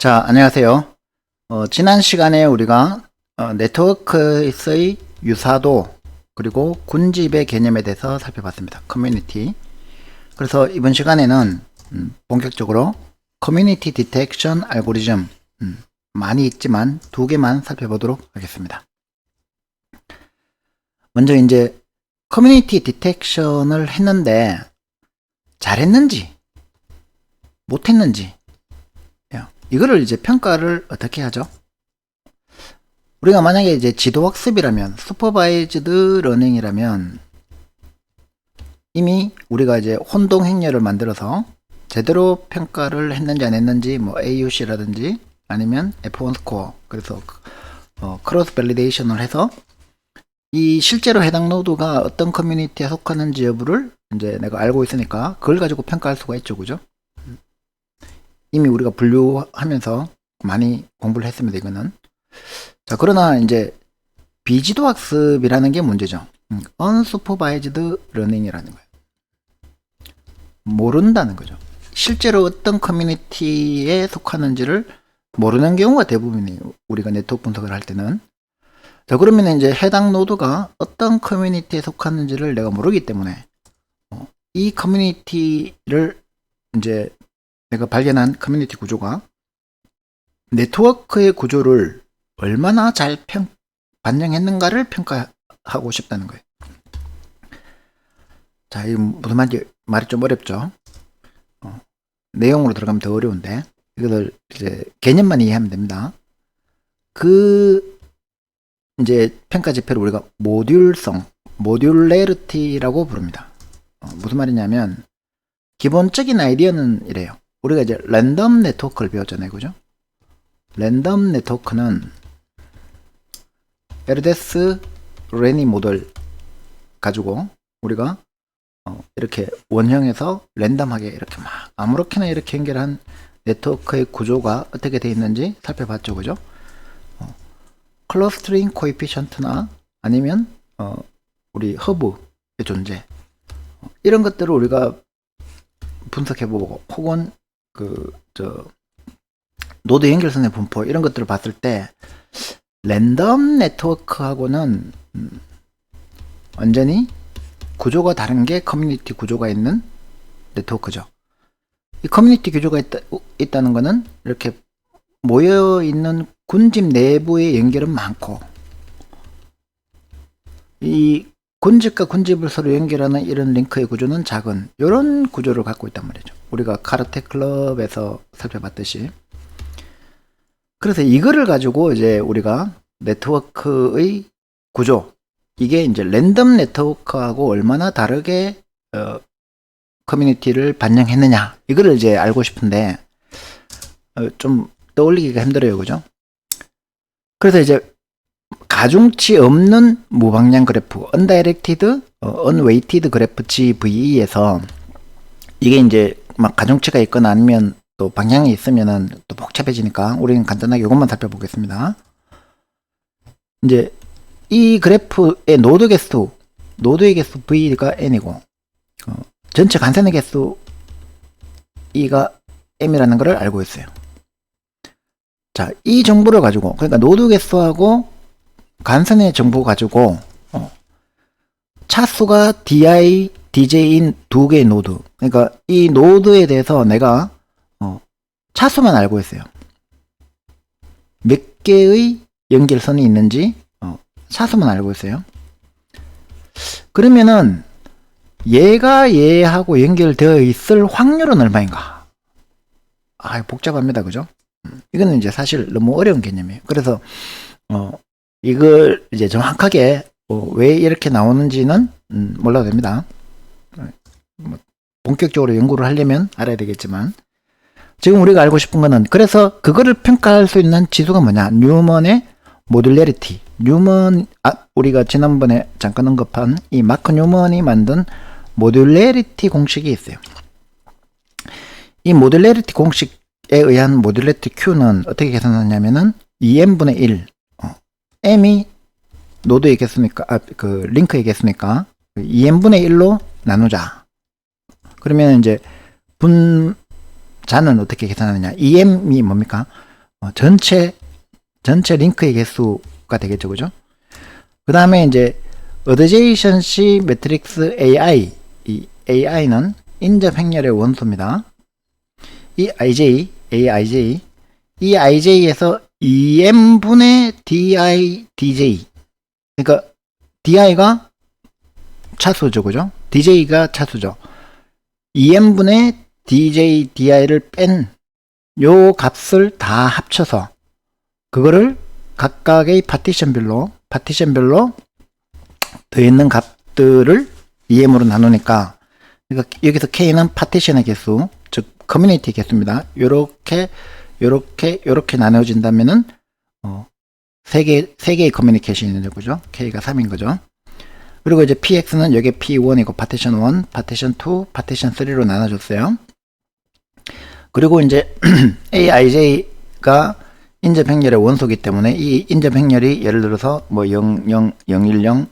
자, 안녕하세요. 지난 시간에 우리가 네트워크의 유사도 그리고 군집의 개념에 대해서 살펴봤습니다. 커뮤니티. 그래서 이번 시간에는 본격적으로 커뮤니티 디텍션 알고리즘 많이 있지만 두 개만 살펴보도록 하겠습니다. 먼저 이제 커뮤니티 디텍션을 했는데 잘했는지 못했는지 이거를 이제 평가를 어떻게 하죠? 우리가 만약에 이제 지도학습이라면 슈퍼바이즈드 러닝이라면 이미 우리가 이제 혼동 행렬을 만들어서 제대로 평가를 했는지 안 했는지 뭐 AUC라든지 아니면 F1 스코어 그래서 크로스 밸리데이션을 해서 이 실제로 해당 노드가 어떤 커뮤니티에 속하는지 여부를 이제 내가 알고 있으니까 그걸 가지고 평가할 수가 있죠, 그죠? 이미 우리가 분류하면서 많이 공부를 했습니다, 이거는. 자, 그러나 이제 비지도 학습이라는 게 문제죠. unsupervised learning이라는 거예요. 모른다는 거죠. 실제로 어떤 커뮤니티에 속하는지를 모르는 경우가 대부분이에요. 우리가 네트워크 분석을 할 때는. 자, 그러면 이제 해당 노드가 어떤 커뮤니티에 속하는지를 내가 모르기 때문에 이 커뮤니티를 이제 내가 발견한 커뮤니티 구조가 네트워크의 구조를 얼마나 잘 반영했는가를 평가하고 싶다는 거예요. 자, 이 무슨 말이 좀 어렵죠? 내용으로 들어가면 더 어려운데 이것을 이제 개념만 이해하면 됩니다. 그 이제 평가 지표를 우리가 모듈성, 모듈레리티라고 부릅니다. 무슨 말이냐면 기본적인 아이디어는 이래요. 우리가 이제 랜덤 네트워크를 배웠잖아요, 그죠? 랜덤 네트워크는 에르데스 레니 모델 가지고 우리가 이렇게 원형에서 랜덤하게 이렇게 막 아무렇게나 이렇게 연결한 네트워크의 구조가 어떻게 되어 있는지 살펴봤죠, 그죠? 클러스터링 코에피션트나 아니면 우리 허브의 존재 이런 것들을 우리가 분석해보고 혹은 노드 연결선의 분포 이런 것들을 봤을 때 랜덤 네트워크하고는 완전히 구조가 다른 게 커뮤니티 구조가 있는 네트워크죠. 이 커뮤니티 구조가 있다는 거는 이렇게 모여있는 군집 내부의 연결은 많고 이 군집과 군집을 서로 연결하는 이런 링크의 구조는 작은 이런 구조를 갖고 있단 말이죠. 우리가 카르테 클럽에서 살펴봤듯이. 그래서 이거를 가지고 이제 우리가 네트워크의 구조 이게 이제 랜덤 네트워크하고 얼마나 다르게 커뮤니티를 반영했느냐 이거를 이제 알고 싶은데 좀 떠올리기가 힘들어요, 그죠? 그래서 이제 가중치 없는 무방향 그래프, undirected, unweighted 그래프 GVE에서 이게 이제 막 가중치가 있거나 아니면 또 방향이 있으면은 또 복잡해지니까 우리는 간단하게 이것만 살펴보겠습니다. 이제 이 그래프의 노드 개수, 노드의 개수 V가 N이고, 전체 간선의 개수 E가 M이라는 것을 알고 있어요. 자, 이 정보를 가지고, 그러니까 노드 개수하고 간선의 정보 가지고 차수가 DI, DJ인 두 개의 노드. 그러니까 이 노드에 대해서 내가 차수만 알고 있어요. 몇 개의 연결선이 있는지 차수만 알고 있어요. 그러면은 얘가 얘하고 연결되어 있을 확률은 얼마인가? 복잡합니다, 그죠? 이거는 이제 사실 너무 어려운 개념이에요. 그래서 이걸 이제 정확하게 왜 이렇게 나오는지는 몰라도 됩니다. 본격적으로 연구를 하려면 알아야 되겠지만 지금 우리가 알고 싶은 거는 그래서 그거를 평가할 수 있는 지수가 뭐냐? 뉴먼의 모듈레리티. 뉴먼 우리가 지난번에 잠깐 언급한 이 마크 뉴먼이 만든 모듈레리티 공식이 있어요. 이 모듈레리티 공식에 의한 모듈레리티 Q는 어떻게 계산하냐면은 2n분의 1 m이 노드의 개수니까 그 링크의 개수니까 2n분의 1로 나누자. 그러면 이제 분자는 어떻게 계산하느냐? 2m이 뭡니까? 전체 링크의 개수가 되겠죠, 그죠? 그 다음에 이제 어드제이션시 매트릭스 AI, 이 AI는 인접 행렬의 원소입니다. 이 AIJ, 이 IJ에서 EM분의 DI, DJ. 그러니까 DI가 차수죠, 그죠? DJ가 차수죠. EM분의 DJ, DI를 뺀 요 값을 다 합쳐서 그거를 각각의 파티션별로 더있는 값들을 EM으로 나누니까, 그러니까 여기서 K는 파티션의 개수, 즉 커뮤니티 개수입니다. 요렇게 나눠진다면은 세 개의 커뮤니케이션이 되는 거죠. K가 3인 거죠. 그리고 이제 PX는 여기 P1이고 파티션 1, 파티션 2, 파티션 3로 나눠줬어요. 그리고 이제 AIJ가 인접 행렬의 원소이기 때문에 이 인접 행렬이 예를 들어서 뭐 00, 010, 001,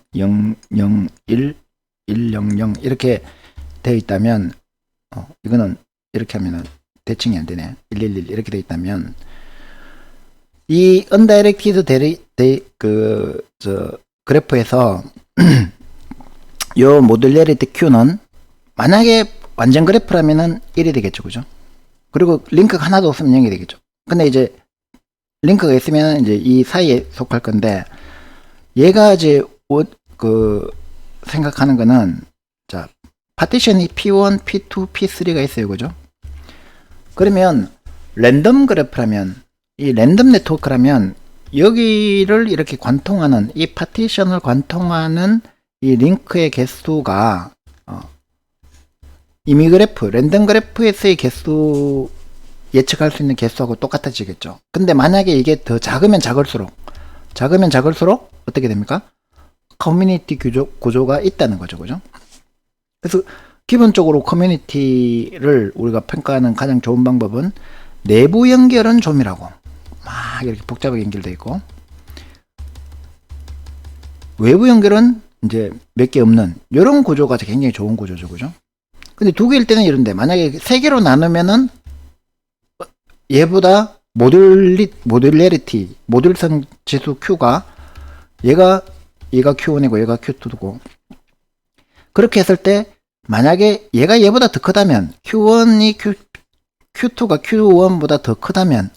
100 이렇게 되어 있다면 이거는 이렇게 하면은 대칭이 안 되네. 111 이렇게 되어 있다면 이 undirected 그래프에서 요 모듈러리티 Q는 만약에 완전 그래프라면은 1이 되겠죠, 그죠? 그리고 링크가 하나도 없으면 0이 되겠죠. 근데 이제 링크가 있으면 이제 이 사이에 속할 건데, 얘가 이제 생각하는 거는, 자, 파티션이 P1, P2, P3가 있어요, 그죠? 그러면 랜덤 그래프라면, 이 랜덤 네트워크라면 여기를 이렇게 관통하는, 이 파티션을 관통하는 이 링크의 개수가 이미 그래프, 랜덤 그래프에서의 개수, 예측할 수 있는 개수하고 똑같아지겠죠. 근데 만약에 이게 더 작으면 작을수록 어떻게 됩니까? 커뮤니티 구조가 있다는 거죠, 그죠? 그래서 기본적으로 커뮤니티를 우리가 평가하는 가장 좋은 방법은 내부 연결은 좀이라고 막 이렇게 복잡하게 연결되어 있고, 외부 연결은 이제 몇 개 없는 이런 구조가 굉장히 좋은 구조죠, 그죠? 근데 두 개일 때는 이런데, 만약에 세 개로 나누면은 얘보다 모듈러리티, 모듈성 지수 Q가 얘가 Q1이고 얘가 Q2고, 그렇게 했을 때 만약에 얘가 얘보다 더 크다면, Q2가 Q1보다 더 크다면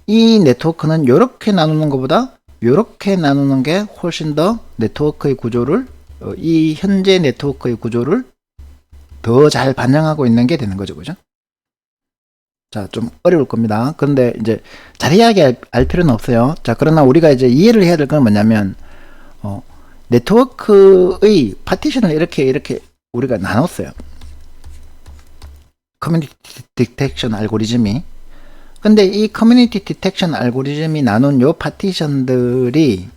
이 네트워크는 이렇게 나누는 것보다 이렇게 나누는 게 훨씬 더 네트워크의 구조를, 이 현재 네트워크의 구조를 더 잘 반영하고 있는 게 되는 거죠, 그죠? 자, 좀 어려울 겁니다. 그런데 이제 자세하게 알 필요는 없어요. 자, 그러나 우리가 이제 이해를 해야 될 건 뭐냐면, 네트워크의 파티션을 이렇게 우리가 나눴어요. 커뮤니티 디텍션 알고리즘이. 근데 이 커뮤니티 디텍션 알고리즘이 나눈 요 파티션들이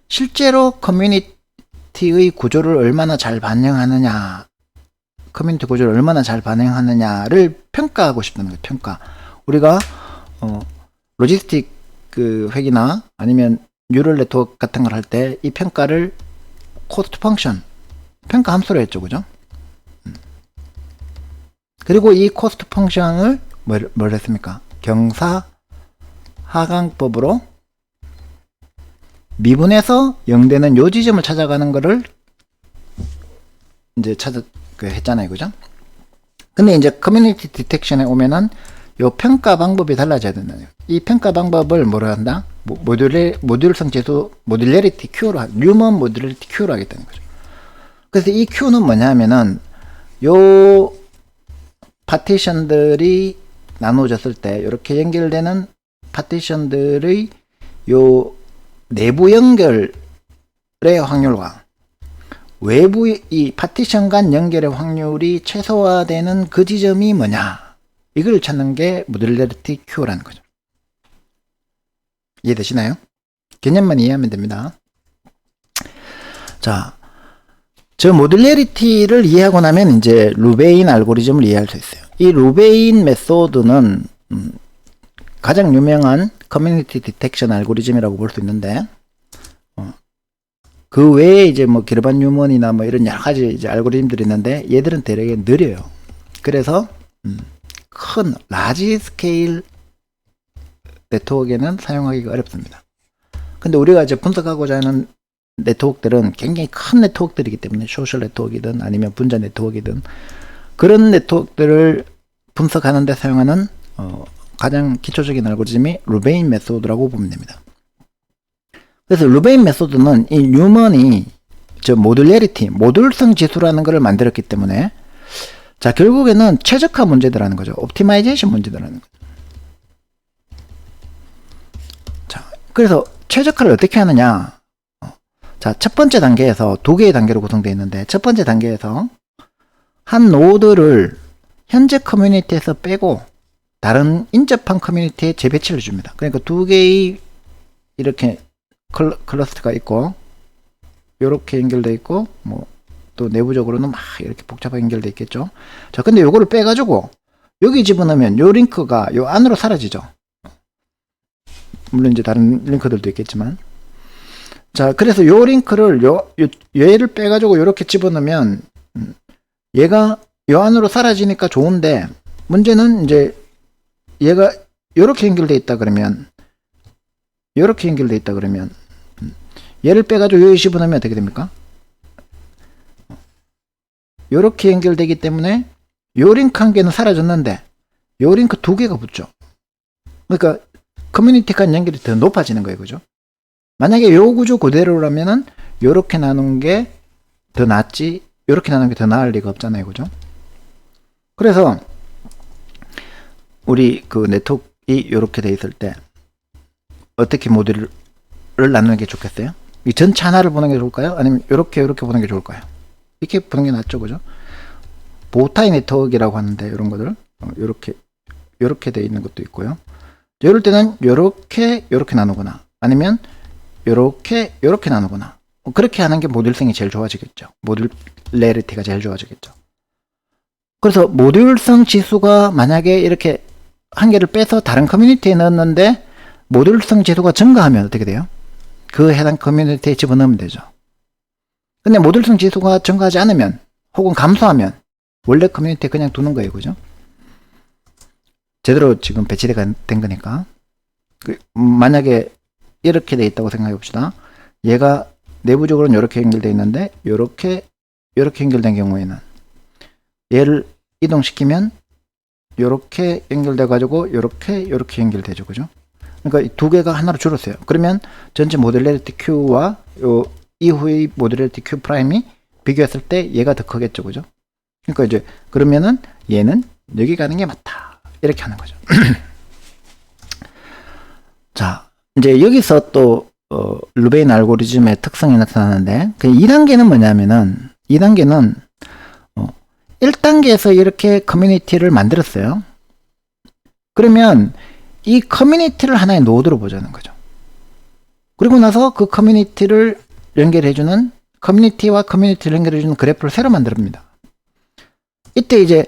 실제로 커뮤니티의 구조를 얼마나 잘 반영하느냐, 커뮤니티 구조를 얼마나 잘 반영하느냐를 평가하고 싶다는 거예요. 평가. 우리가 로지스틱 회계나 아니면 뉴럴 네트워크 같은 걸 할 때 이 평가를 코스트 펑션, 평가 함수로 했죠, 그죠? 그리고 이 코스트 펑션을 뭘 했습니까? 경사 하강법으로 미분해서 0되는 요 지점을 찾아가는 거를 이제 했잖아요, 그죠? 근데 이제 커뮤니티 디텍션에 오면은 요 평가 방법이 달라져야 된다요. 이 평가 방법을 뭐라 한다? 모듈성 지수, 모듈러리티 Q로, 뉴먼 모듈러리티 Q로 하겠다는 거죠. 그래서 이 Q는 뭐냐면은 요 파티션들이 나누어졌을 때 이렇게 연결되는 파티션들의 요 내부 연결의 확률과 외부 이 파티션 간 연결의 확률이 최소화되는 그 지점이 뭐냐, 이걸 찾는 게 모듈러리티 Q라는 거죠. 이해되시나요? 개념만 이해하면 됩니다. 자, 저 모듈러리티를 이해하고 나면 이제 루베인 알고리즘을 이해할 수 있어요. 이 루베인 메소드는 가장 유명한 커뮤니티 디텍션 알고리즘이라고 볼 수 있는데, 그 외에 이제 뭐 기르반 뉴먼이나 뭐 이런 여러 가지 이제 알고리즘들이 있는데 얘들은 되게 느려요. 그래서 큰 라지 스케일 네트워크에는 사용하기가 어렵습니다. 근데 우리가 이제 분석하고자 하는 네트워크들은 굉장히 큰 네트워크들이기 때문에 소셜 네트워크이든 아니면 분자 네트워크이든 그런 네트워크들을 분석하는 데 사용하는 가장 기초적인 알고리즘이 루베인 메소드라고 보면 됩니다. 그래서 루베인 메소드는 이 뉴먼이 모듈레리티, 모듈성 지수라는 것을 만들었기 때문에 자, 결국에는 최적화 문제들라는 거죠. 옵티마이제이션 문제들라는 거죠. 자, 그래서 최적화를 어떻게 하느냐. 자, 첫 번째 단계에서 두 개의 단계로 구성되어 있는데, 첫 번째 단계에서 한 노드를 현재 커뮤니티에서 빼고 다른 인접한 커뮤니티에 재배치를 줍니다. 그러니까 두 개의 이렇게 클러스터가 있고, 이렇게 연결되어 있고, 또 내부적으로는 막 이렇게 복잡하게 연결되어 있겠죠. 자, 근데 요거를 빼가지고 여기 집어넣으면 요 링크가 요 안으로 사라지죠. 물론 이제 다른 링크들도 있겠지만. 자, 그래서 요 링크를 얘를 빼가지고 요렇게 집어넣으면 얘가 요 안으로 사라지니까 좋은데, 문제는 이제 얘가 요렇게 연결되어 있다 그러면, 요렇게 연결되어 있다 그러면 얘를 빼가지고 여기 집어넣으면 어떻게 됩니까? 요렇게 연결되기 때문에 요 링크 한 개는 사라졌는데 요 링크 두 개가 붙죠. 그러니까 커뮤니티 간 연결이 더 높아지는 거예요. 그죠? 만약에 요 구조 그대로라면은 요렇게 나눈 게 더 낫지 요렇게 나눈 게 더 나을 리가 없잖아요. 그죠? 그래서 우리 그 네트워크가 요렇게 돼 있을 때 어떻게 모듈을 나누는 게 좋겠어요? 이 전체 하나를 보는 게 좋을까요? 아니면 요렇게 보는 게 좋을까요? 이렇게 보는 게 낫죠, 그죠? 보타이 네트워크라고 하는데, 이런 것들, 요렇게 돼 있는 것도 있고요. 이럴 때는 요렇게 나누거나, 아니면 요렇게 나누거나, 그렇게 하는 게 모듈성이 제일 좋아지겠죠. 모듈레리티가 제일 좋아지겠죠. 그래서 모듈성 지수가 만약에 이렇게 한 개를 빼서 다른 커뮤니티에 넣었는데, 모듈성 지수가 증가하면 어떻게 돼요? 그 해당 커뮤니티에 집어넣으면 되죠. 근데 모듈성 지수가 증가하지 않으면 혹은 감소하면 원래 커뮤니티에 그냥 두는 거예요. 그죠? 제대로 지금 배치된 거니까. 만약에 이렇게 돼 있다고 생각해 봅시다. 얘가 내부적으로는 이렇게 연결되어 있는데 이렇게 연결된 경우에는 얘를 이동시키면 이렇게 연결돼 가지고 이렇게 연결되죠. 그죠? 그러니까 두 개가 하나로 줄었어요. 그러면 전체 모듈레리티 Q와 요 이후의 모듈레리티 Q 프라임이 비교했을 때 얘가 더 크겠죠. 그죠? 그러니까 이제 그러면은 얘는 여기 가는 게 맞다. 이렇게 하는 거죠. 자, 이제 여기서 또 루베인 알고리즘의 특성이 나타나는데, 그 2단계는 뭐냐면은 2단계는 1단계에서 이렇게 커뮤니티를 만들었어요. 그러면 이 커뮤니티를 하나의 노드로 보자는 거죠. 그리고 나서 그 커뮤니티를 연결해주는, 커뮤니티와 커뮤니티를 연결해주는 그래프를 새로 만듭니다. 이때 이제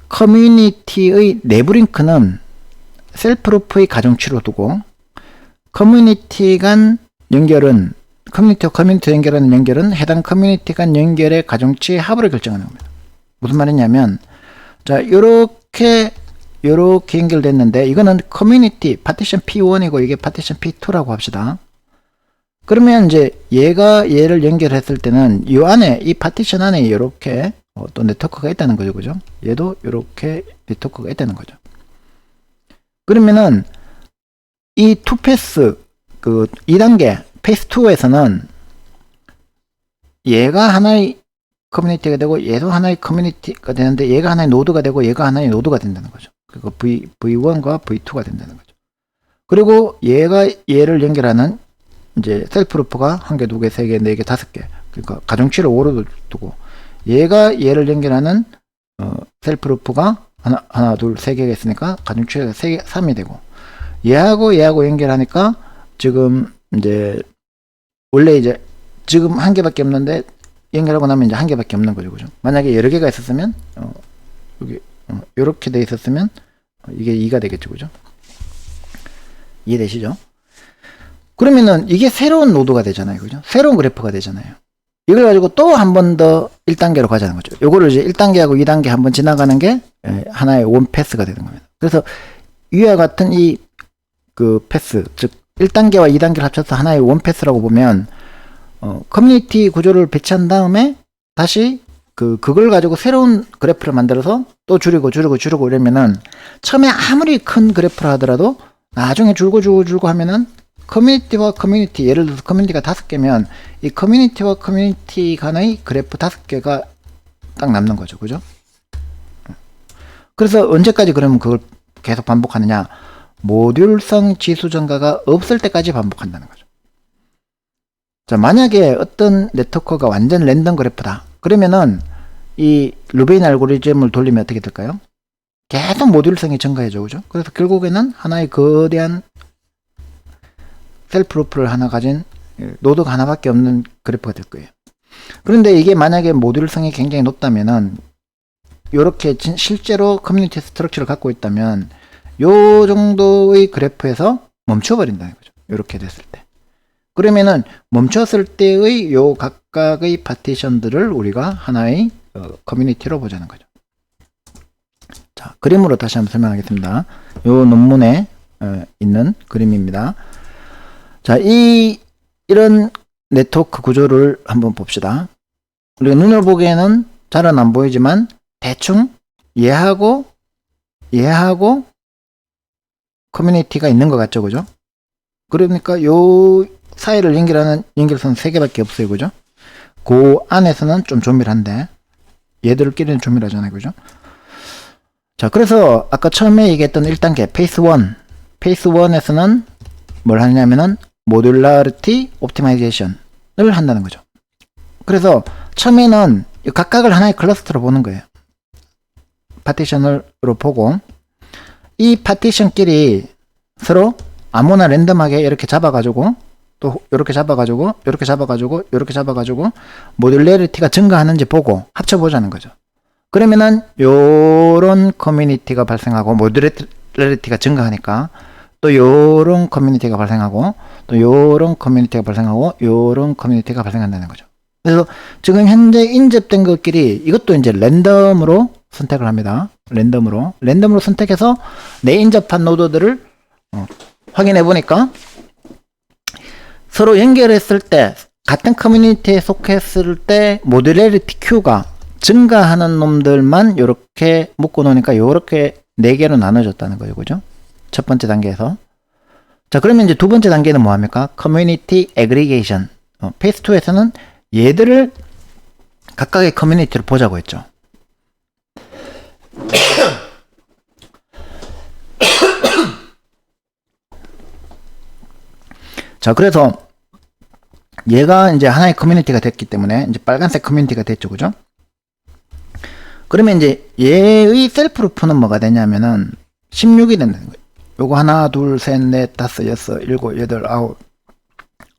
커뮤니티의 내부 링크는 셀프루프의 가중치로 두고, 커뮤니티 간 연결은, 커뮤니티와 커뮤니티 연결하는 연결은 해당 커뮤니티 간 연결의 가중치의 합으로 결정하는 겁니다. 무슨 말이냐면, 자, 요렇게 연결됐는데, 이거는 커뮤니티 파티션 P1이고 이게 파티션 P2라고 합시다. 그러면 이제 얘를 연결했을 때는 이 안에, 이 파티션 안에 이렇게 또 네트워크가 있다는 거죠. 그죠? 얘도 이렇게 네트워크가 있다는 거죠. 그러면은 이 2패스, 그 2단계, 패스 2에서는 얘가 하나의 커뮤니티가 되고 얘도 하나의 커뮤니티가 되는데 얘가 하나의 노드가 되고 얘가 하나의 노드가 된다는 거죠. 그리고 V1과 V2가 된다는 거죠. 그리고 얘가 얘를 연결하는 이제 셀프루프가 1개, 2개, 3개, 4개, 5개. 그러니까 가중치를 5로 두고 얘가 얘를 연결하는 셀프루프가 하나, 둘, 3개가 있으니까 가중치가 3이 되고, 얘하고 연결하니까 지금 이제 원래 이제 지금 1개밖에 없는데 연결하고 나면 이제 1개밖에 없는 거죠. 그죠? 만약에 여러 개가 있었으면 여기 이렇게 돼 있었으면 이게 2가 되겠죠. 그죠? 이해되시죠? 그러면은 이게 새로운 노드가 되잖아요. 그죠? 새로운 그래프가 되잖아요. 이걸 가지고 또 한 번 더 1단계로 가자는 거죠. 요거를 이제 1단계하고 2단계 한번 지나가는 게 하나의 원 패스가 되는 겁니다. 그래서 위와 같은 이 그 패스, 즉 1단계와 2단계를 합쳐서 하나의 원 패스라고 보면 커뮤니티 구조를 배치한 다음에 다시 그걸 가지고 새로운 그래프를 만들어서 또 줄이고 이러면은 처음에 아무리 큰 그래프를 하더라도 나중에 줄고 하면은 커뮤니티와 커뮤니티, 예를 들어서 커뮤니티가 5개면 이 커뮤니티와 커뮤니티 간의 그래프 5개가 딱 남는 거죠. 그죠? 그래서 언제까지 그러면 그걸 계속 반복하느냐? 모듈성 지수 증가가 없을 때까지 반복한다는 거죠. 자, 만약에 어떤 네트워크가 완전 랜덤 그래프다. 그러면은 이 루베인 알고리즘을 돌리면 어떻게 될까요? 계속 모듈성이 증가해져. 그죠? 그래서 결국에는 하나의 거대한 셀프 루프를 하나 가진 노드가 하나밖에 없는 그래프가 될 거예요. 그런데 이게 만약에 모듈성이 굉장히 높다면은 요렇게 실제로 커뮤니티 스트럭처를 갖고 있다면 요 정도의 그래프에서 멈춰버린다는 거죠. 요렇게 됐을 때. 그러면은 멈췄을 때의 요 각각의 파티션들을 우리가 하나의 커뮤니티로 보자는 거죠. 자, 그림으로 다시 한번 설명하겠습니다. 요 논문에 있는 그림입니다. 자, 이런 네트워크 구조를 한번 봅시다. 우리가 눈으로 보기에는 잘은 안 보이지만 대충 얘하고 커뮤니티가 있는 것 같죠, 그죠? 그러니까 요 사이를 연결하는 연결선 3개밖에 없어요, 그죠? 그 안에서는 좀 조밀한데 얘들끼리는 조밀하잖아요, 그죠? 자, 그래서 아까 처음에 얘기했던 1단계 페이스 1에서는 뭘 하냐면은 모듈라리티 옵티마이제이션을 한다는 거죠. 그래서 처음에는 각각을 하나의 클러스터로 보는 거예요. 파티션으로 보고 이 파티션끼리 서로 아무나 랜덤하게 이렇게 잡아가지고 또 이렇게 잡아가지고 모듈레리티가 증가하는지 보고 합쳐보자는 거죠. 그러면은 요런 커뮤니티가 발생하고 모듈레리티가 증가하니까 또 요런 커뮤니티가 발생하고 또 요런 커뮤니티가 발생하고 요런 커뮤니티가 발생한다는 거죠. 그래서 지금 현재 인접된 것끼리 이것도 이제 랜덤으로 선택을 합니다. 랜덤으로 선택해서 내 인접한 노드들을 확인해 보니까 서로 연결했을 때 같은 커뮤니티에 속했을 때 모듈레리티 Q가 증가하는 놈들만 이렇게 묶어 놓으니까 이렇게 4개로 나눠졌다는 거예요. 그죠? 첫 번째 단계에서. 자, 그러면 이제 두 번째 단계는 뭐 합니까? 커뮤니티 애그리게이션. 페이스 2에서는 얘들을 각각의 커뮤니티를 보자고 했죠. 자, 그래서 얘가 이제 하나의 커뮤니티가 됐기 때문에 이제 빨간색 커뮤니티가 됐죠. 그죠? 그러면 이제 얘의 셀프 루프는 뭐가 되냐면은 16이 된다는 거예요. 요거 하나, 둘, 셋, 넷, 다섯, 여섯, 일곱, 여덟,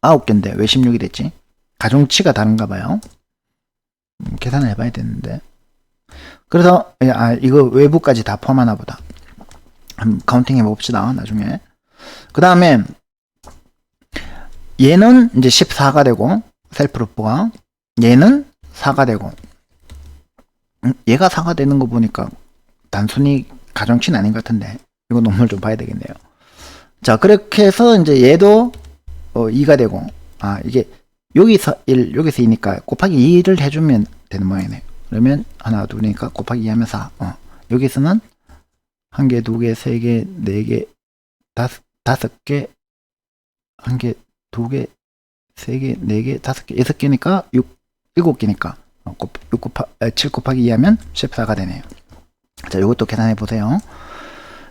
아홉 개인데 왜 16이 됐지? 가중치가 다른가 봐요. 계산을 해봐야 되는데. 그래서 이거 외부까지 다 포함하나 보다. 한번 카운팅 해봅시다. 나중에. 그 다음에 얘는 이제 14가 되고 셀프 루프가 얘는 4가 되고 얘가 4가 되는 거 보니까 단순히 가정치는 아닌 것 같은데 이거 논문을 좀 봐야 되겠네요. 자, 그렇게 해서 이제 얘도 2가 되고 이게 여기서 1 여기서 2니까 곱하기 2를 해주면 되는 모양이네요. 그러면 하나 둘이니까 곱하기 2 하면 4. 여기서는 1개, 2개, 3개, 4개, 5개, 1개, 2개, 3개, 4개, 5개, 6개니까 7개니까 7 곱하기 2 하면 14가 되네요. 자, 요것도 계산해 보세요.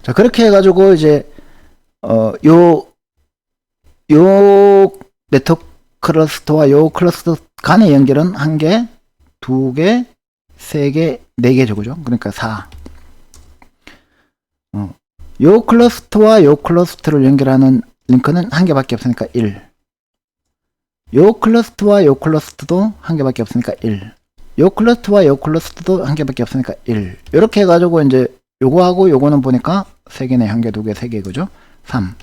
자, 그렇게 해가지고 이제 요 네트워크 클러스터와 요 클러스터 간의 연결은 1개, 2개, 3개, 4개죠. 그죠? 그러니까 4. 요 클러스터와 요 클러스터를 연결하는 링크는 1개밖에 없으니까 1. 요 클러스터와 요 클러스터도 1개밖에 없으니까 1. 요 클러스터와 요 클러스터도 1개밖에 없으니까 1. 이렇게 해가지고 이제 요거하고 요거는 보니까 3개네. 1개, 2개, 3개. 그죠? 3.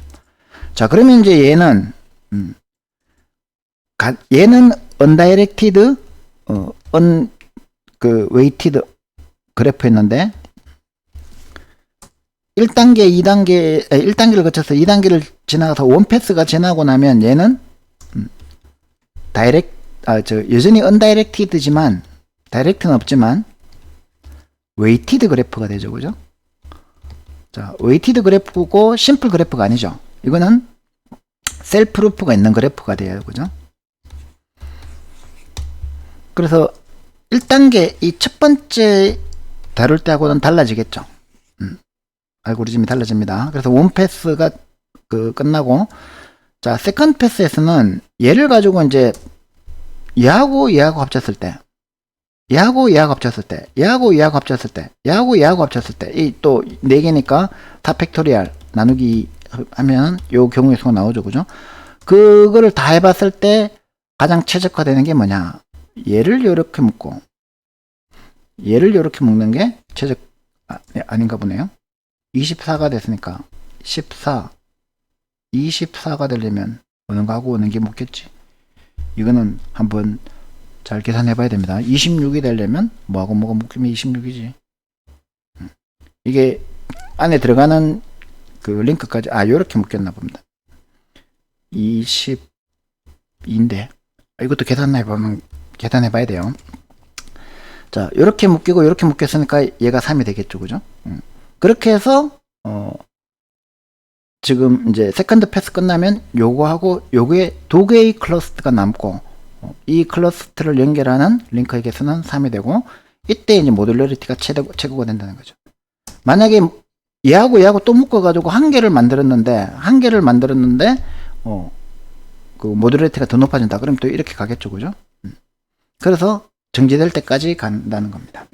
자, 그러면 이제 얘는 얘는 undirected, weighted 그래프였는데 1단계를 거쳐서 2단계를 지나가서 원패스가 지나고 나면 얘는 여전히 언다이렉티드지만 다이렉트는 없지만 웨이티드 그래프가 되죠. 그죠? 자, 웨이티드 그래프고 심플 그래프가 아니죠. 이거는 셀프 루프가 있는 그래프가 돼요. 그죠? 그래서 1단계 이 첫 번째 다룰 때하고는 달라지겠죠. 알고리즘이 달라집니다. 그래서 원패스가 끝나고, 자, 세컨드 패스에서는 얘를 가지고 이제 얘하고 합쳤을 때, 얘하고 합쳤을 때, 얘하고 합쳤을 때, 얘하고 합쳤을 때, 이 또 4개니까 다 팩토리얼 나누기 하면 요 경우의 수가 나오죠. 그죠? 그거를 다 해봤을 때 가장 최적화되는 게 뭐냐? 얘를 요렇게 묶고, 얘를 요렇게 묶는 게 아닌가 보네요. 24가 됐으니까 14, 24가 되려면 어느 거하고 어느 게 묶겠지. 이거는 한번 잘 계산해 봐야 됩니다. 26이 되려면 뭐하고 뭐가 묶이면 26이지. 이게 안에 들어가는 그 링크까지 요렇게 묶였나 봅니다. 22인데 이것도 계산해 봐야 돼요. 자, 요렇게 묶이고 요렇게 묶였으니까 얘가 3이 되겠죠. 그죠? 그렇게 해서 지금 이제 세컨드 패스 끝나면 요거하고 요게 2개의 클러스터가 남고 이 클러스터를 연결하는 링크의 개수는 3이 되고, 이때 이제 모듈러리티가 최고가 된다는 거죠. 만약에 얘하고 또 묶어가지고 한 개를 만들었는데 그 모듈러리티가 더 높아진다. 그럼 또 이렇게 가겠죠. 그죠? 그래서 정지될 때까지 간다는 겁니다.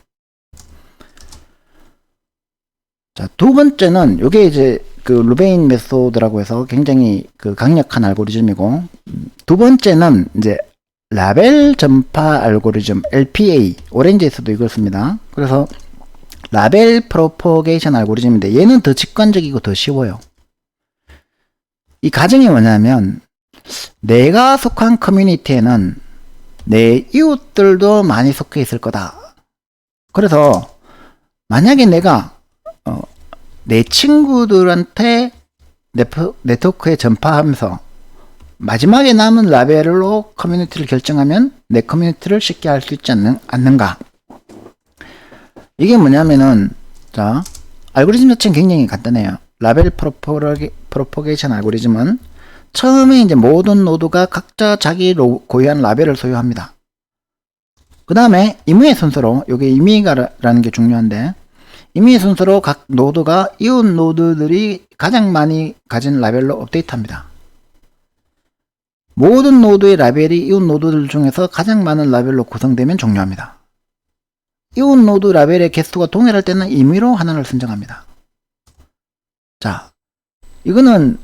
자, 두 번째는 요게 이제 그 루베인 메소드라고 해서 굉장히 그 강력한 알고리즘이고, 두 번째는 이제 라벨 전파 알고리즘 LPA, 오렌지에서도 이걸 씁니다. 그래서 라벨 프로포게이션 알고리즘인데 얘는 더 직관적이고 더 쉬워요. 이 가정이 뭐냐면 내가 속한 커뮤니티에는 내 이웃들도 많이 속해 있을 거다. 그래서 만약에 내가 내 친구들한테 네트워크에 전파하면서 마지막에 남은 라벨로 커뮤니티를 결정하면 내 커뮤니티를 쉽게 할 수 있지 않는가. 이게 뭐냐면은, 자, 알고리즘 자체는 굉장히 간단해요. 라벨 프로포게이션 알고리즘은 처음에 이제 모든 노드가 각자 자기 고유한 라벨을 소유합니다. 그 다음에 임의의 순서로, 요게 임의가라는 게 중요한데, 임의의 순서로 각 노드가 이웃 노드들이 가장 많이 가진 라벨로 업데이트합니다. 모든 노드의 라벨이 이웃 노드들 중에서 가장 많은 라벨로 구성되면 종료합니다. 이웃 노드 라벨의 개수가 동일할 때는 임의로 하나를 선정합니다. 자, 이거는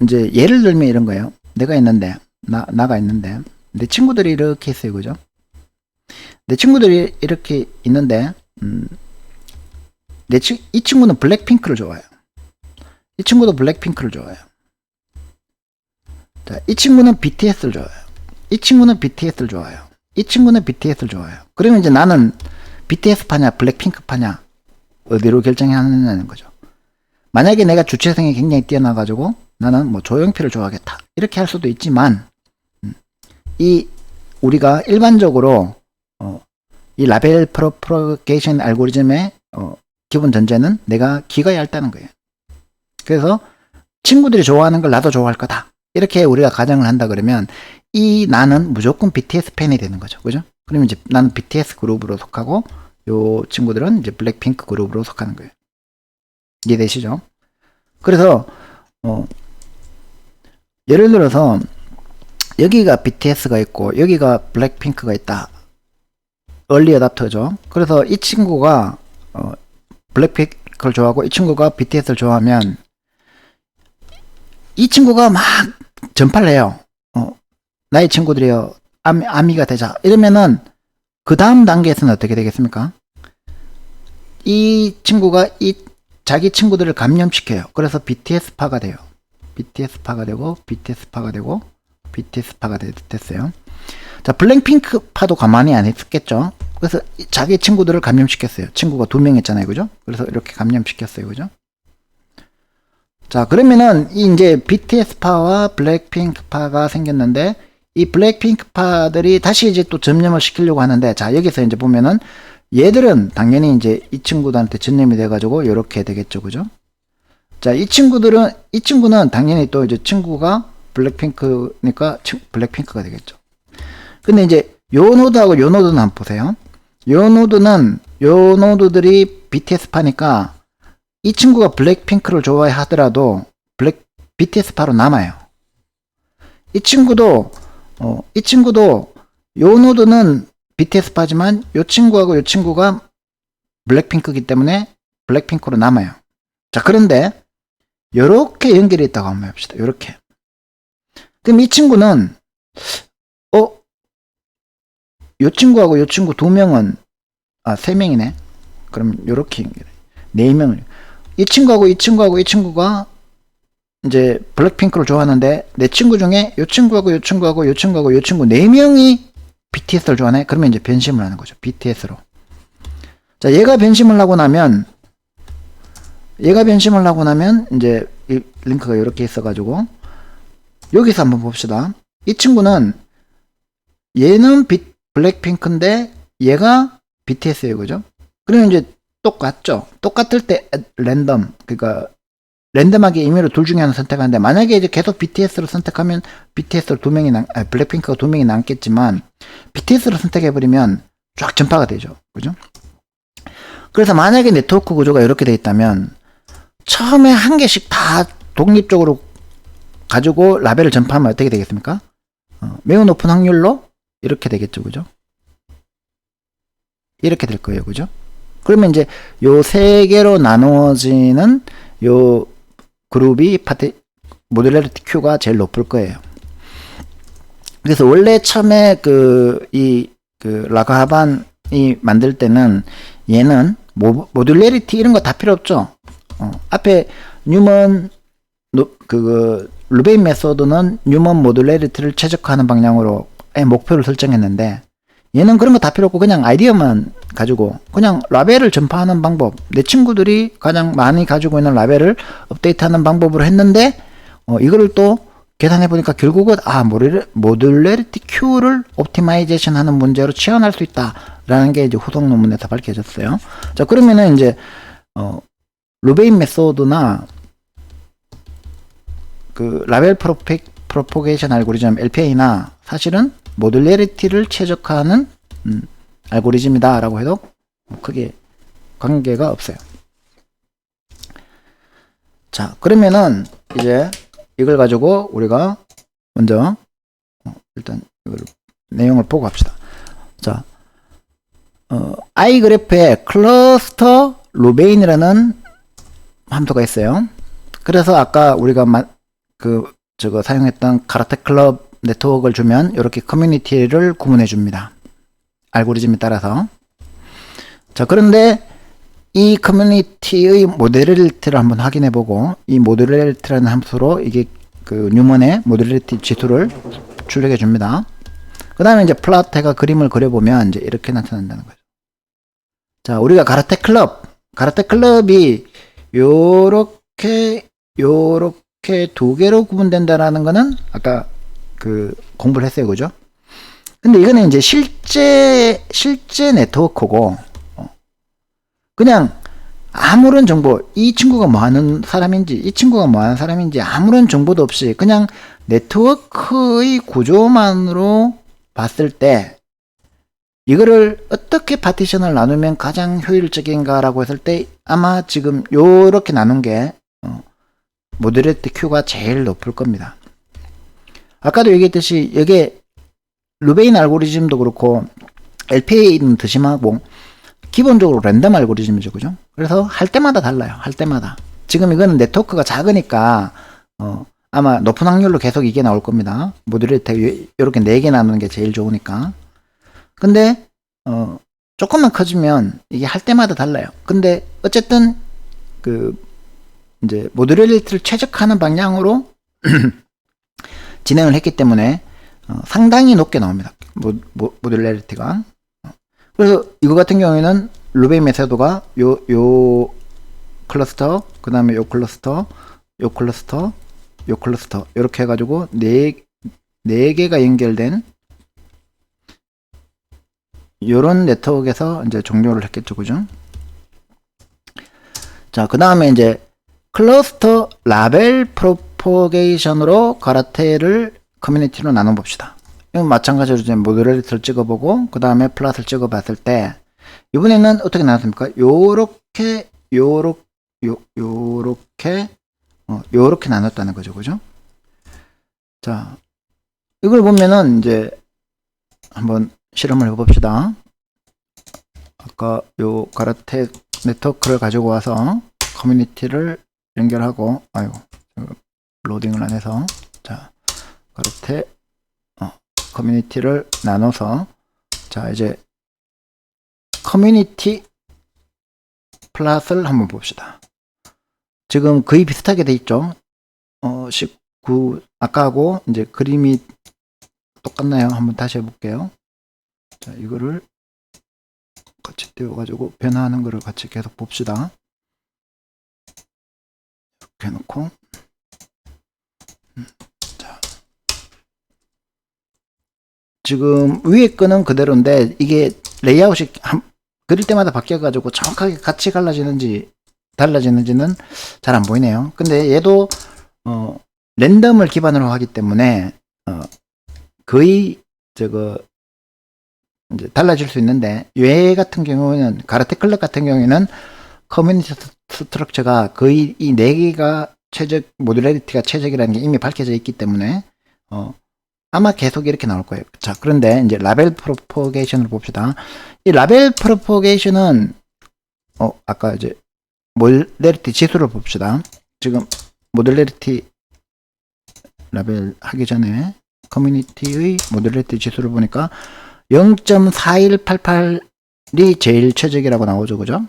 이제 예를 들면 이런 거예요. 내가 있는데, 나가 있는데, 내 친구들이 이렇게 있어요. 그죠? 내 친구들이 이렇게 있는데, 이 친구는 블랙핑크를 좋아해요. 이 친구도 블랙핑크를 좋아해요. 자, 이 친구는 BTS를 좋아해요. 이 친구는 BTS를 좋아해요. 이 친구는 BTS를 좋아해요. 그러면 이제 나는 BTS 파냐, 블랙핑크 파냐, 어디로 결정하느냐는 거죠. 만약에 내가 주체성이 굉장히 뛰어나가지고 나는 뭐 조용필을 좋아하겠다. 이렇게 할 수도 있지만, 우리가 일반적으로, 이 라벨 프로포게이션 알고리즘의, 기본 전제는 내가 귀가 얇다는 거예요. 그래서 친구들이 좋아하는 걸 나도 좋아할 거다. 이렇게 우리가 가정을 한다 그러면 나는 무조건 BTS 팬이 되는 거죠. 그죠? 그러면 이제 나는 BTS 그룹으로 속하고 요 친구들은 이제 블랙핑크 그룹으로 속하는 거예요. 이해되시죠? 그래서 예를 들어서 여기가 BTS가 있고 여기가 블랙핑크가 있다. 얼리 어답터죠. 그래서 이 친구가 블랙핑크를 좋아하고 이 친구가 BTS를 좋아하면 이 친구가 막 전파를 해요. 나의 친구들이요, 아미가 되자. 이러면은 그 다음 단계에서는 어떻게 되겠습니까? 이 친구가 자기 친구들을 감염시켜요. 그래서 BTS파가 돼요. BTS파가 되고 BTS파가 되고 BTS파가 됐어요. 자, 블랙핑크파도 가만히 안 있었겠죠. 그래서 자기 친구들을 감염시켰어요. 친구가 2명 있잖아요. 그죠? 그래서 이렇게 감염시켰어요. 그죠? 자, 그러면은 이 이제 BTS파와 블랙핑크파가 생겼는데 이 블랙핑크파들이 다시 이제 또 점령을 시키려고 하는데, 자, 여기서 이제 보면은 얘들은 당연히 이제 이 친구들한테 전염이 돼가지고 이렇게 되겠죠, 그죠? 자, 이 친구는 당연히 또 이제 친구가 블랙핑크니까 블랙핑크가 되겠죠. 근데 이제 요 노드하고 요 노드는 한번 보세요. 요 노드들이 BTS파니까 이 친구가 블랙핑크를 좋아해 하더라도 BTS파로 남아요. 이 친구도 요 노드는 BTS파지만 요 친구하고 요 친구가 블랙핑크이기 때문에 블랙핑크로 남아요. 자, 그런데 요렇게 연결이 있다고 한번 해봅시다. 요렇게. 그럼 이 친구는 요 친구하고 요 친구 두 명은 세 명이네. 그럼 요렇게 연결해. 네 명을. 이 친구하고 이 친구가 이제 블랙핑크를 좋아하는데 내 친구 중에 요 친구하고 요 친구하고 요 친구하고 요 친구 네 명이 BTS를 좋아하네. 그러면 이제 변심을 하는 거죠. BTS로. 자, 얘가 변심을 하고 나면 이제 이 링크가 이렇게 있어가지고 여기서 한번 봅시다. 이 친구는 얘는 블랙핑크인데 얘가 BTS예요, 그죠? 그러면 이제 똑같죠. 똑같을 때 랜덤, 그러니까 랜덤하게 임의로 둘 중에 하나 선택하는데, 만약에 이제 계속 BTS를 선택하면 BTS로 블랙핑크가 두 명이 남겠지만 BTS를 선택해버리면 쫙 전파가 되죠, 그죠? 그래서 만약에 네트워크 구조가 이렇게 돼 있다면 처음에 한 개씩 다 독립적으로 가지고 라벨을 전파하면 어떻게 되겠습니까? 매우 높은 확률로 이렇게 되겠죠, 그죠? 이렇게 될 거예요, 그죠? 그러면 이제 요 세 개로 나누어지는 요 그룹이 모듈러리티 Q가 제일 높을 거예요. 그래서 원래 처음에 라가하반이 만들 때는 얘는 모듈러리티 이런 거 다 필요 없죠. 앞에 뉴먼 루베인 메소드는 뉴먼 모듈러리티를 최적화하는 방향으로 목표를 설정했는데, 얘는 그런 거 다 필요 없고 그냥 아이디어만 가지고 그냥 라벨을 전파하는 방법, 내 친구들이 가장 많이 가지고 있는 라벨을 업데이트하는 방법으로 했는데, 이거를 또 계산해 보니까 결국은 모듈러리티 Q를 옵티마이제이션 하는 문제로 치환할 수 있다라는 게 이제 후속 논문에서 밝혀졌어요. 자, 그러면은 이제 루베인 메소드나 라벨 프로포게이션 알고리즘 LPA나 사실은 모듈러리티를 최적화하는 알고리즘이다 라고 해도 크게 관계가 없어요. 자, 그러면은 이제 이걸 가지고 우리가 먼저 일단 이걸 내용을 보고 합시다. 자, i그래프에 클러스터 루베인이라는 함수가 있어요. 그래서 아까 우리가 사용했던 카라테 클럽 네트워크를 주면 이렇게 커뮤니티를 구분해 줍니다. 알고리즘에 따라서. 자, 그런데 이 커뮤니티의 모듈러리티를 한번 확인해 보고, 이 모듈러리티라는 함수로 이게 뉴먼의 모듈러리티 지수를 출력해 줍니다. 그 다음에 이제 플라테가 그림을 그려보면 이제 이렇게 나타난다는 거죠. 자, 우리가 카라테 클럽이 요렇게 두 개로 구분된다라는 거는 아까 공부를 했어요, 그죠? 근데 이거는 이제 실제 네트워크고, 그냥 아무런 정보, 이 친구가 뭐 하는 사람인지, 이 친구가 뭐 하는 사람인지 아무런 정보도 없이 그냥 네트워크의 구조만으로 봤을 때 이거를 어떻게 파티션을 나누면 가장 효율적인가라고 했을 때 아마 지금 요렇게 나눈 게 모듈러리티 Q가 제일 높을 겁니다. 아까도 얘기했듯이 이게 루베인 알고리즘도 그렇고 LPA는 더 심하고 기본적으로 랜덤 알고리즘이죠, 그죠? 그래서 할 때마다 달라요. 할 때마다. 지금 이거는 네트워크가 작으니까 아마 높은 확률로 계속 이게 나올 겁니다. 모듈러리티 이렇게 4개 나누는 게 제일 좋으니까. 근데 조금만 커지면 이게 할 때마다 달라요. 근데 어쨌든 이제 모듈러리티를 최적화하는 방향으로 진행을 했기 때문에 상당히 높게 나옵니다. 모듈러리티가. 그래서 이거 같은 경우에는 루베인 메소드가 요 클러스터, 그 다음에 요 클러스터, 요 클러스터, 요 클러스터 이렇게 해가지고 네 개가 연결된 요런 네트워크에서 이제 종료를 했겠죠, 그죠? 자, 그 다음에 이제 클러스터 라벨 프로포게이션으로 가라테를 커뮤니티로 나눠 봅시다. 이건 마찬가지로 이제 모듈레리티를 찍어보고 그 다음에 플랫을 찍어봤을 때 이번에는 어떻게 나눴습니까? 요렇게 요렇게 나눴다는 거죠, 그죠? 자, 이걸 보면은 이제 한번 실험을 해봅시다. 아까 요 가라테 네트워크를 가지고 와서 커뮤니티를 연결하고, 아이고, 로딩을 안 해서, 자, 가라테 커뮤니티를 나눠서, 자, 이제 커뮤니티 플랫을 한번 봅시다. 지금 거의 비슷하게 돼 있죠. 19 아까하고 이제 그림이 똑같나요? 한번 다시 해볼게요. 자, 이거를 같이 띄워가지고 변화하는 거를 같이 계속 봅시다. 이렇게 해놓고, 자, 지금 위에 거는 그대로인데 이게 레이아웃이 그릴 때마다 바뀌어가지고 정확하게 같이 달라지는지는 잘 안 보이네요. 근데 얘도 랜덤을 기반으로 하기 때문에 거의 이제 달라질 수 있는데, 얘 같은 경우는 가라테 클럽 같은 경우에는 커뮤니티 스트럭처가 거의 이 4개가 모듈레리티가 최적이라는 게 이미 밝혀져 있기 때문에 아마 계속 이렇게 나올 거예요. 자, 그런데 이제 라벨 프로포게이션을 봅시다. 이 라벨 프로포게이션은 아까 이제 모듈레리티 지수를 봅시다. 지금 모듈레리티 라벨 하기 전에 커뮤니티의 모듈레리티 지수를 보니까 0.4188이 제일 최적이라고 나오죠, 그죠?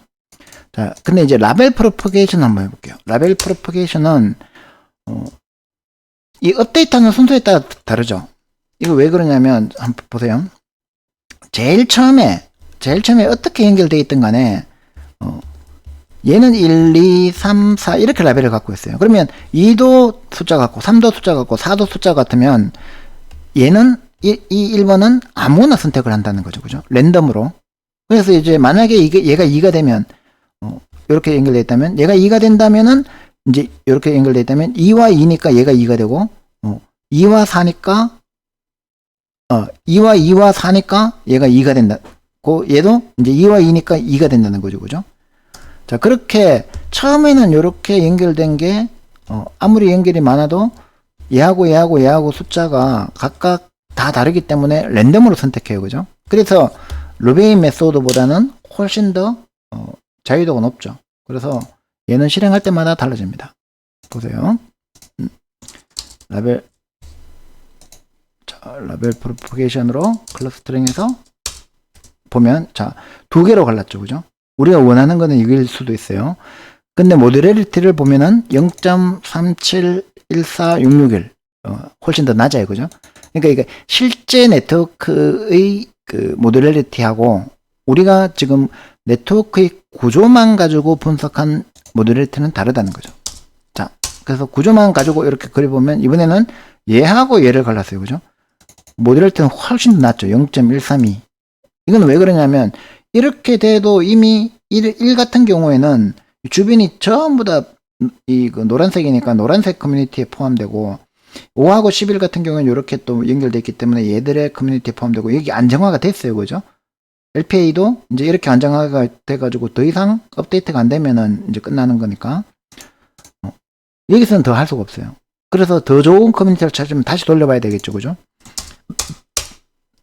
자, 근데 이제 라벨 프로포게이션 한번 해볼게요. 라벨 프로포게이션은 이 업데이트하는 순서에 따라 다르죠. 이거 왜 그러냐면 한번 보세요. 제일 처음에 어떻게 연결되어 있든 간에 얘는 1, 2, 3, 4 이렇게 라벨을 갖고 있어요. 그러면 2도 숫자 같고 3도 숫자 같고 4도 숫자 같으면 얘는 이 1번은 아무거나 선택을 한다는 거죠, 그죠? 랜덤으로. 그래서 이제 만약에 얘가 2가 되면 이렇게 연결되어 있다면, 얘가 2가 된다면은 이제 이렇게 연결되어 있다면 2와 2니까 얘가 2가 되고 2와 4니까 2와 4니까 얘가 2가 된다고, 얘도 이제 2와 2니까 2가 된다는 거죠, 그죠? 자, 그렇게 처음에는 이렇게 연결된 게 아무리 연결이 많아도 얘하고 숫자가 각각 다 다르기 때문에 랜덤으로 선택해요, 그죠? 그래서 루베인 메소드보다는 훨씬 더 자유도가 높죠. 그래서 얘는 실행할 때마다 달라집니다. 보세요. 라벨 프로포게이션으로 클러스터링해서 보면, 자, 2개로 갈랐죠, 그죠? 우리가 원하는 거는 이길 수도 있어요. 근데 모듈레리티를 보면은 0.3714661 훨씬 더 낮아요, 그죠? 그러니까 이게 실제 네트워크의 그 모듈레리티하고 우리가 지금 네트워크의 구조만 가지고 분석한 모듈레리티는 다르다는 거죠. 자, 그래서 구조만 가지고 이렇게 그려보면 이번에는 얘하고 얘를 갈랐어요, 그죠? 모듈레리티는 훨씬 더 낮죠. 0.132. 이건 왜 그러냐면 이렇게 돼도 이미 1 같은 경우에는 주변이 전부 다 그 노란색이니까 노란색 커뮤니티에 포함되고, 5하고 11 같은 경우는 이렇게 또 연결되어 있기 때문에 얘들의 커뮤니티에 포함되고, 여기 안정화가 됐어요, 그죠? LPA도 이제 이렇게 안정화가 돼가지고 더 이상 업데이트가 안 되면은 이제 끝나는 거니까 여기서는 더 할 수가 없어요. 그래서 더 좋은 커뮤니티를 찾으면 다시 돌려봐야 되겠죠, 그죠?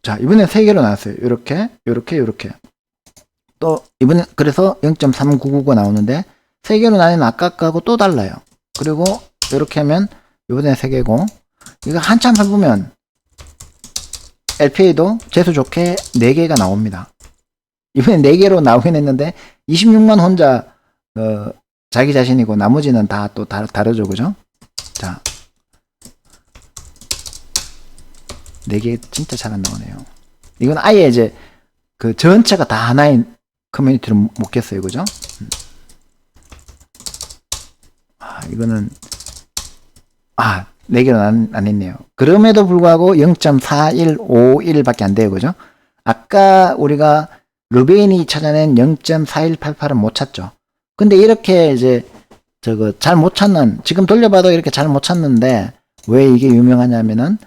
자, 이번엔 3개로 나왔어요. 요렇게 또 이번엔 그래서 0.3999가 나오는데 3개로 나뉘면 아까 거하고 또 달라요. 그리고 이렇게 하면 이번엔 3개고, 이거 한참 해보면 LPA도 재수 좋게 4개가 나옵니다. 이번엔 4개로 나오긴 했는데 26만 혼자 자기 자신이고 나머지는 다 또 다르죠, 그죠? 자, 4개 진짜 잘 안 나오네요. 이건 아예 이제 그 전체가 다 하나의 커뮤니티로 못 겠어요, 그죠? 이거는 4개로 나뉘네요. 그럼에도 불구하고 0.4151밖에 안 돼요. 그죠? 아까 우리가 루베인이 찾아낸 0.4188은 못 찾죠. 근데 이렇게 이제 잘 못 찾는, 지금 돌려봐도 이렇게 잘 못 찾는데 왜 이게 유명하냐면은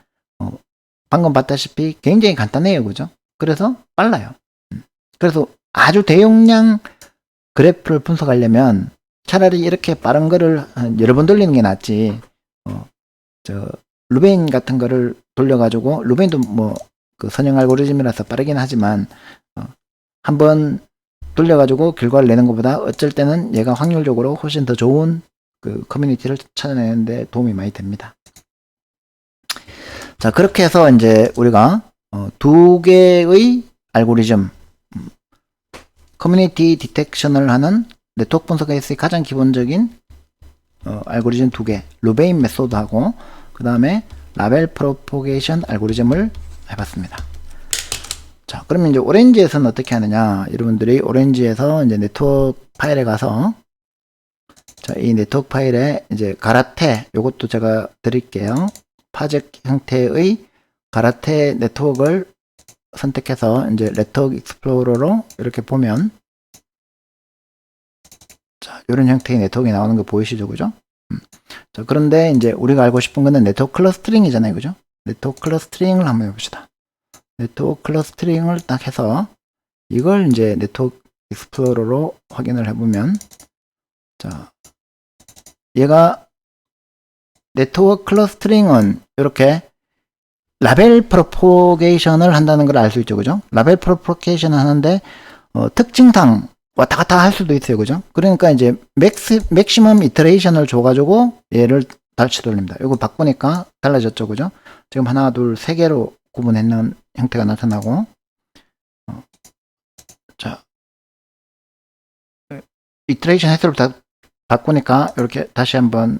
방금 봤다시피 굉장히 간단해요. 그죠? 그래서 빨라요. 그래서 아주 대용량 그래프를 분석하려면 차라리 이렇게 빠른 거를 여러 번 돌리는 게 낫지. 루베인 같은 거를 돌려가지고, 루베인도 그 선형 알고리즘이라서 빠르긴 하지만, 한번 돌려가지고 결과를 내는 것보다 어쩔 때는 얘가 확률적으로 훨씬 더 좋은 그 커뮤니티를 찾아내는데 도움이 많이 됩니다. 자, 그렇게 해서 이제 우리가 2개의 알고리즘, 커뮤니티 디텍션을 하는 네트워크 분석에서의 가장 기본적인 알고리즘 2개, 루베인 메소드하고 그 다음에 라벨 프로포게이션 알고리즘을 해봤습니다. 자, 그러면 이제 오렌지에서는 어떻게 하느냐? 여러분들이 오렌지에서 이제 네트워크 파일에 가서, 자, 이 네트워크 파일에 이제 가라테, 요것도 제가 드릴게요. 파젝 형태의 가라테 네트워크를 선택해서 이제 네트워크 익스플로러로 이렇게 보면, 자, 이런 형태의 네트워크가 나오는 거 보이시죠? 그죠? 자, 그런데 이제 우리가 알고 싶은 거는 네트워크 클러스터링이잖아요. 그죠? 네트워크 클러스터링을 한번 해봅시다. 네트워크 클러스터링을 딱 해서 이걸 이제 네트워크 익스플로러로 확인을 해보면, 자, 얘가 네트워크 클러스터링은 이렇게 라벨 프로포게이션을 한다는 걸 알 수 있죠. 그죠? 라벨 프로포게이션을 하는데 특징상 왔다 갔다 할 수도 있어요. 그죠? 그러니까 이제 맥시멈 이터레이션을 줘가지고 얘를 다시 돌립니다. 이거 바꾸니까 달라졌죠. 그죠? 지금 하나, 둘, 세 개로 구분했는 형태가 나타나고, 자, 이터레이션 횟수를 바꾸니까 이렇게 다시 한번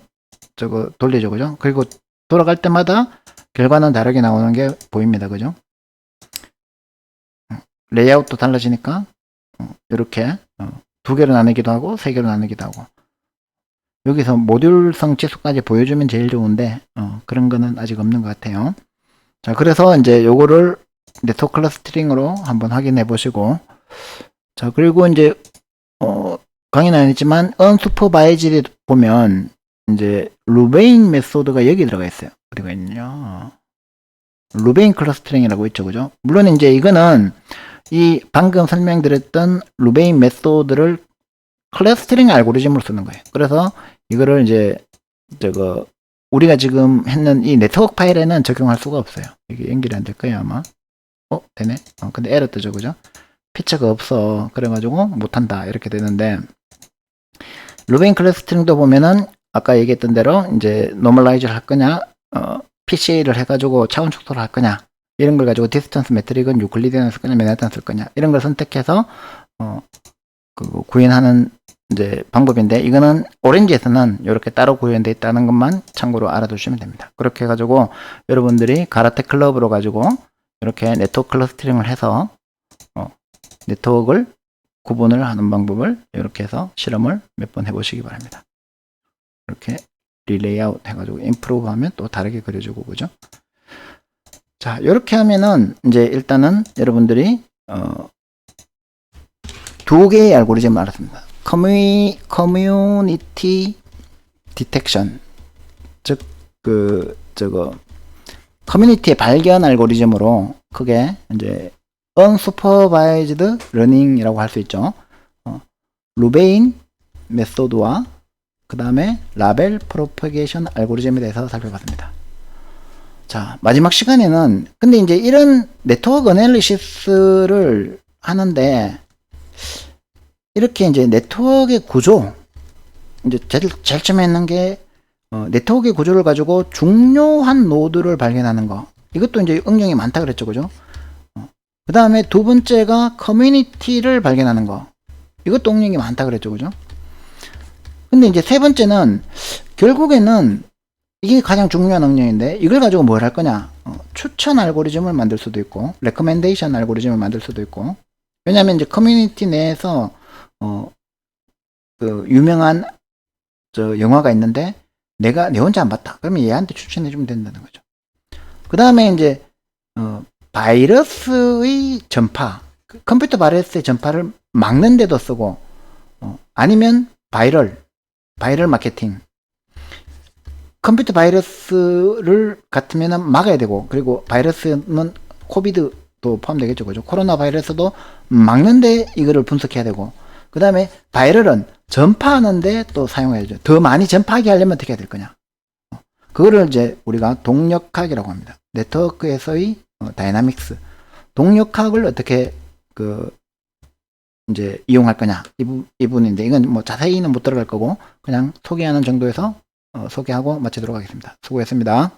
돌리죠. 그죠? 그리고 돌아갈 때마다 결과는 다르게 나오는 게 보입니다. 그죠? 레이아웃도 달라지니까 이렇게 2개로 나누기도 하고 3개로 나누기도 하고, 여기서 모듈성 치수까지 보여주면 제일 좋은데 그런 거는 아직 없는 것 같아요. 자, 그래서 이제 요거를 네트워크 클러스터링으로 한번 확인해 보시고, 자, 그리고 이제 강의는 아니지만 언슈퍼바이즈에 보면 이제 루베인 메소드가 여기 들어가 있어요. 어디가 있냐? 루베인 클러스터링이라고 있죠. 그죠? 물론 이제 이거는 이 방금 설명드렸던 루베인 메소드를 클러스터링 알고리즘으로 쓰는 거예요. 그래서 이거를 이제 우리가 지금 했는 이 네트워크 파일에는 적용할 수가 없어요. 이게 연결이 안 될 거예요, 아마. 되네. 근데 에러 뜨죠, 그죠? 피처가 없어. 그래가지고 못한다. 이렇게 되는데, 루베인 클러스터링도 보면은 아까 얘기했던 대로 이제 노멀라이즈를 할 거냐, PCA를 해가지고 차원 축소를 할 거냐, 이런 걸 가지고 디스턴스 매트릭은 유클리디언을 쓸 거냐, 맨하탄을 쓸 거냐, 이런 걸 선택해서 구현하는 이제 방법인데, 이거는 오렌지에서는 이렇게 따로 구현되어 있다는 것만 참고로 알아두시면 됩니다. 그렇게 해가지고 여러분들이 가라테 클럽으로 가지고 이렇게 네트워크 클러스터링을 해서 네트워크를 구분을 하는 방법을 이렇게 해서 실험을 몇 번 해보시기 바랍니다. 이렇게 리레이아웃 해가지고 임프로브 하면 또 다르게 그려주고, 그죠? 자, 이렇게 하면은 이제 일단은 여러분들이 2개의 알고리즘을 알았습니다. 커뮤니티 디텍션, 즉 커뮤니티의 발견 알고리즘으로 크게 이제 unsupervised learning이라고 할 수 있죠. 루베인 메소드와 그 다음에 라벨 프로포게이션 알고리즘에 대해서 살펴봤습니다. 자, 마지막 시간에는 근데 이제 이런 네트워크 애널리시스를 하는데 이렇게 이제 네트워크의 구조, 이제 제일 처음에 했는 게 네트워크의 구조를 가지고 중요한 노드를 발견하는 거. 이것도 이제 응용이 많다 그랬죠, 그죠? 그 다음에 두 번째가 커뮤니티를 발견하는 거. 이것도 응용이 많다 그랬죠, 그죠? 근데 이제 세 번째는 결국에는 이게 가장 중요한 응용인데 이걸 가지고 뭘 할 거냐? 추천 알고리즘을 만들 수도 있고, 레커멘데이션 알고리즘을 만들 수도 있고. 왜냐하면 이제 커뮤니티 내에서 그 유명한 영화가 있는데 내 혼자 안 봤다. 그러면 얘한테 추천해 주면 된다는 거죠. 그 다음에 이제 바이러스의 전파, 컴퓨터 바이러스의 전파를 막는 데도 쓰고, 아니면 바이럴 마케팅. 컴퓨터 바이러스를 같으면 막아야 되고, 그리고 바이러스는 코비드도 포함되겠죠. 그죠? 코로나 바이러스도 막는데 이거를 분석해야 되고, 그 다음에 바이럴은 전파하는데 또 사용해야죠. 더 많이 전파하게 하려면 어떻게 해야 될 거냐. 그거를 이제 우리가 동력학이라고 합니다. 네트워크에서의 다이나믹스. 동력학을 어떻게 이제 이용할 거냐. 이 부분인데, 이건 뭐 자세히는 못 들어갈 거고, 그냥 소개하는 정도에서 소개하고 마치도록 하겠습니다. 수고했습니다.